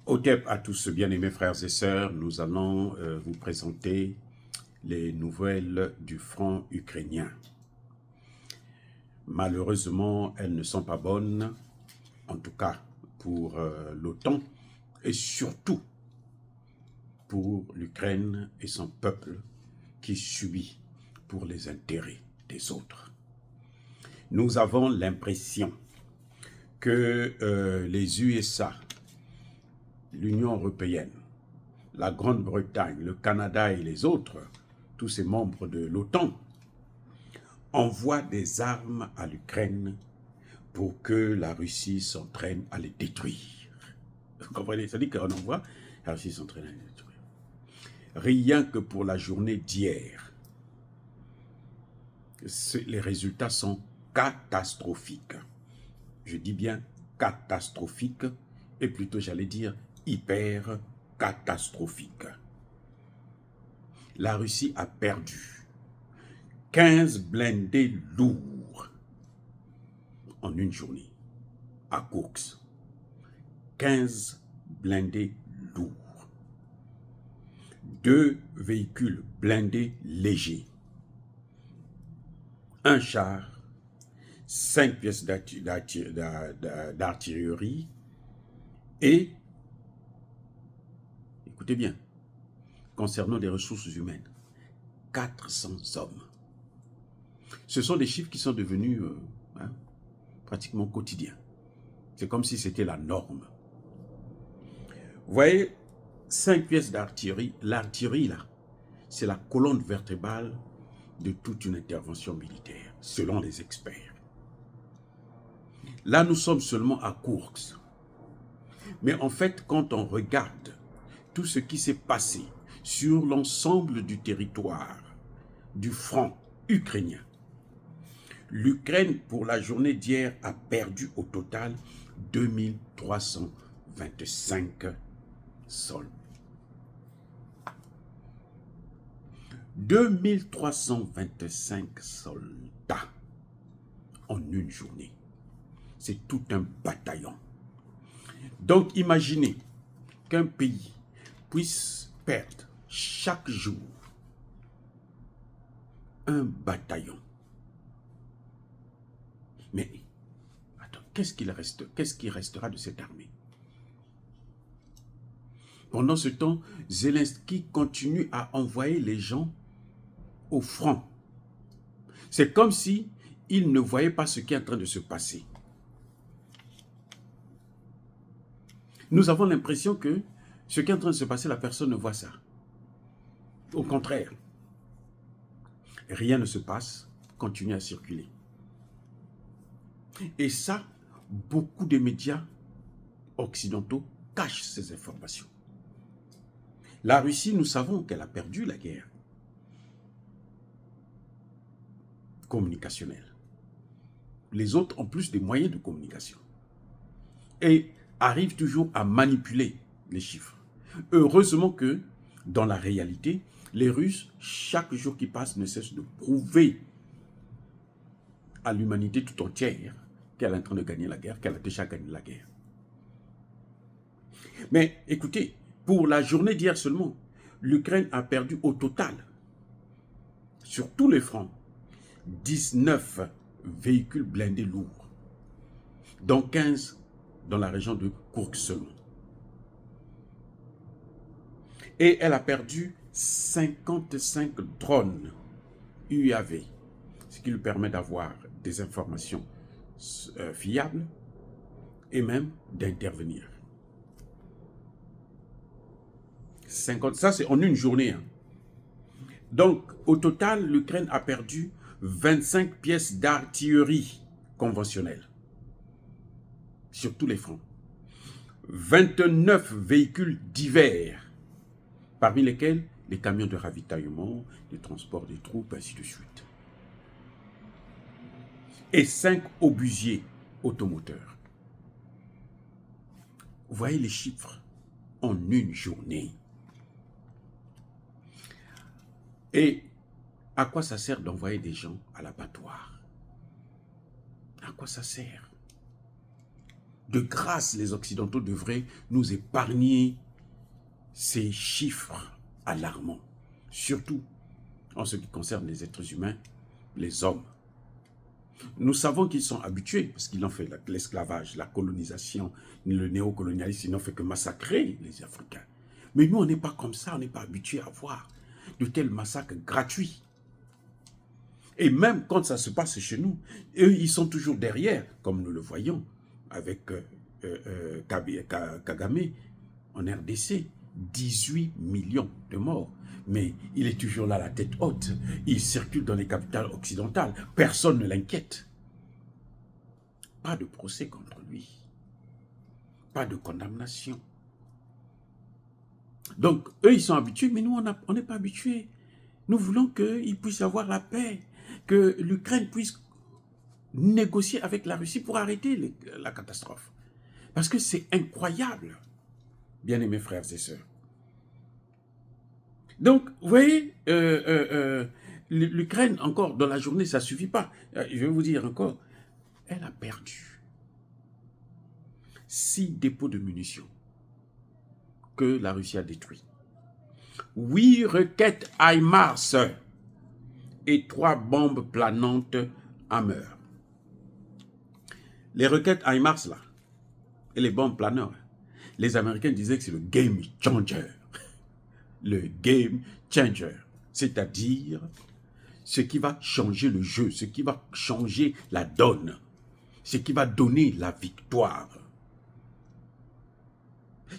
Otep à tous, bien-aimés frères et sœurs, nous allons vous présenter les nouvelles du front ukrainien. Malheureusement, elles ne sont pas bonnes, en tout cas pour l'OTAN, et surtout pour l'Ukraine et son peuple qui subit pour les intérêts des autres. Nous avons l'impression que les USA, l'Union européenne, la Grande-Bretagne, le Canada et les autres, tous ces membres de l'OTAN, envoient des armes à l'Ukraine pour que la Russie s'entraîne à les détruire. Vous comprenez? Ça dit qu'on envoie, la Russie s'entraîne à les détruire. Rien que pour la journée d'hier, les résultats sont catastrophiques. Je dis bien catastrophiques, et plutôt j'allais dire hyper catastrophiques. La Russie a perdu 15 blindés lourds en une journée à Koursk. 15 blindés lourds. 2 véhicules blindés légers. Un char, 5 pièces d'artillerie et, écoutez bien, concernant les ressources humaines, 400 hommes. Ce sont des chiffres qui sont devenus pratiquement quotidiens. C'est comme si c'était la norme. Vous voyez, 5 pièces d'artillerie. L'artillerie, là, c'est la colonne vertébrale de toute une intervention militaire, selon les experts. Là, nous sommes seulement à Koursk. Mais en fait, quand on regarde tout ce qui s'est passé sur l'ensemble du territoire du front ukrainien, l'Ukraine, pour la journée d'hier, a perdu au total 2325 soldats. 2325 soldats en une journée. C'est tout un bataillon. Donc imaginez qu'un pays puisse perdre chaque jour un bataillon. Mais attends, qu'est-ce qui restera de cette armée? Pendant ce temps, Zelensky continue à envoyer les gens au front. C'est comme si il ne voyait pas ce qui est en train de se passer. Nous avons l'impression que ce qui est en train de se passer, la personne ne voit ça. Au contraire, rien ne se passe, continue à circuler. Et ça, beaucoup de médias occidentaux cachent ces informations. La Russie, nous savons qu'elle a perdu la guerre communicationnelle. Les autres ont plus de moyens de communication et arrivent toujours à manipuler les chiffres. Heureusement que, dans la réalité, les Russes, chaque jour qui passe, ne cessent de prouver à l'humanité tout entière qu'elle est en train de gagner la guerre, qu'elle a déjà gagné la guerre. Mais écoutez, pour la journée d'hier seulement, l'Ukraine a perdu au total, sur tous les fronts, 19 véhicules blindés lourds, dont 15 dans la région de Koursk seulement. Et elle a perdu 55 drones UAV, ce qui lui permet d'avoir des informations fiables et même d'intervenir. 50, ça c'est en une journée. Donc, au total, l'Ukraine a perdu 25 pièces d'artillerie conventionnelle sur tous les fronts. 29 véhicules divers, parmi lesquels les camions de ravitaillement, les transports des troupes, ainsi de suite. Et 5 obusiers automoteurs. Vous voyez les chiffres en une journée. Et à quoi ça sert d'envoyer des gens à l'abattoir? À quoi ça sert? De grâce, les Occidentaux devraient nous épargner ces chiffres alarmants, surtout en ce qui concerne les êtres humains, les hommes. Nous savons qu'ils sont habitués, parce qu'ils ont fait l'esclavage, la colonisation, le néocolonialisme, ils n'ont fait que massacrer les Africains. Mais nous, on n'est pas comme ça, on n'est pas habitués à voir de tels massacres gratuits. Et même quand ça se passe chez nous, eux, ils sont toujours derrière, comme nous le voyons avec Kagame en RDC, 18 millions de morts. Mais il est toujours là, la tête haute. Il circule dans les capitales occidentales. Personne ne l'inquiète. Pas de procès contre lui. Pas de condamnation. Donc, eux, ils sont habitués, mais nous, on n'est pas habitués. Nous voulons qu'il puisse y avoir la paix, que l'Ukraine puisse négocier avec la Russie pour arrêter la catastrophe. Parce que c'est incroyable, bien-aimés frères et sœurs. Donc, vous voyez, l'Ukraine, encore, dans la journée, ça ne suffit pas. Je vais vous dire encore, elle a perdu 6 dépôts de munitions que la Russie a détruits. 8 roquettes HIMARS et 3 bombes planantes Hammer. Les roquettes HIMARS, là, et les bombes planeurs, les Américains disaient que c'est le game changer. Le game changer, c'est-à-dire ce qui va changer le jeu, ce qui va changer la donne, ce qui va donner la victoire,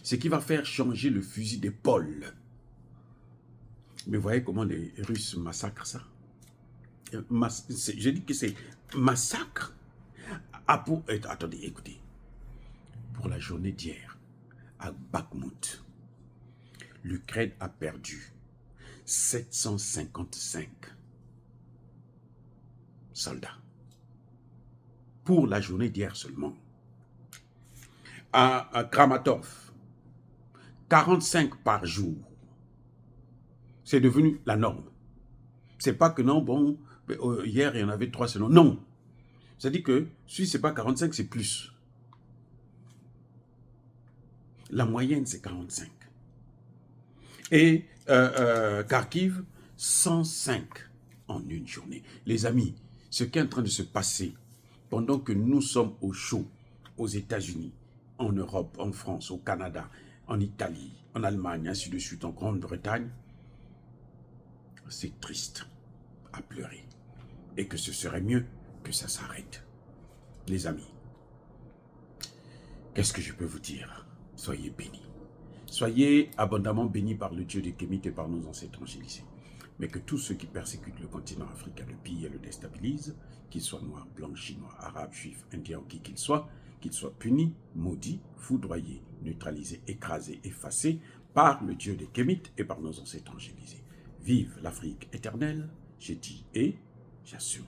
ce qui va faire changer le fusil d'épaule. Mais voyez comment les Russes massacrent ça. Je dis que c'est massacre. Attendez, écoutez. Pour la journée d'hier, à Bakhmut, l'Ukraine a perdu 755 soldats. Pour la journée d'hier seulement. À Kramatorsk, 45 par jour. C'est devenu la norme. C'est pas que non, bon, hier il y en avait 3 seulement. Non. C'est-à-dire que si ce n'est pas 45, c'est plus. La moyenne, c'est 45. Et Kharkiv, 105 en une journée. Les amis, ce qui est en train de se passer pendant que nous sommes au chaud, aux États-Unis, en Europe, en France, au Canada, en Italie, en Allemagne, ainsi de suite, en Grande-Bretagne, c'est triste à pleurer. Et que ce serait mieux que ça s'arrête. Les amis, qu'est-ce que je peux vous dire? Soyez bénis. Soyez abondamment bénis par le Dieu des Kémites et par nos ancêtres angélisés. Mais que tous ceux qui persécutent le continent africain, le pillent et le déstabilisent, qu'ils soient noirs, blancs, chinois, arabes, juifs, indiens ou qui qu'ils soient punis, maudits, foudroyés, neutralisés, écrasés, effacés par le Dieu des Kémites et par nos ancêtres angélisés. Vive l'Afrique éternelle, j'ai dit et j'assume.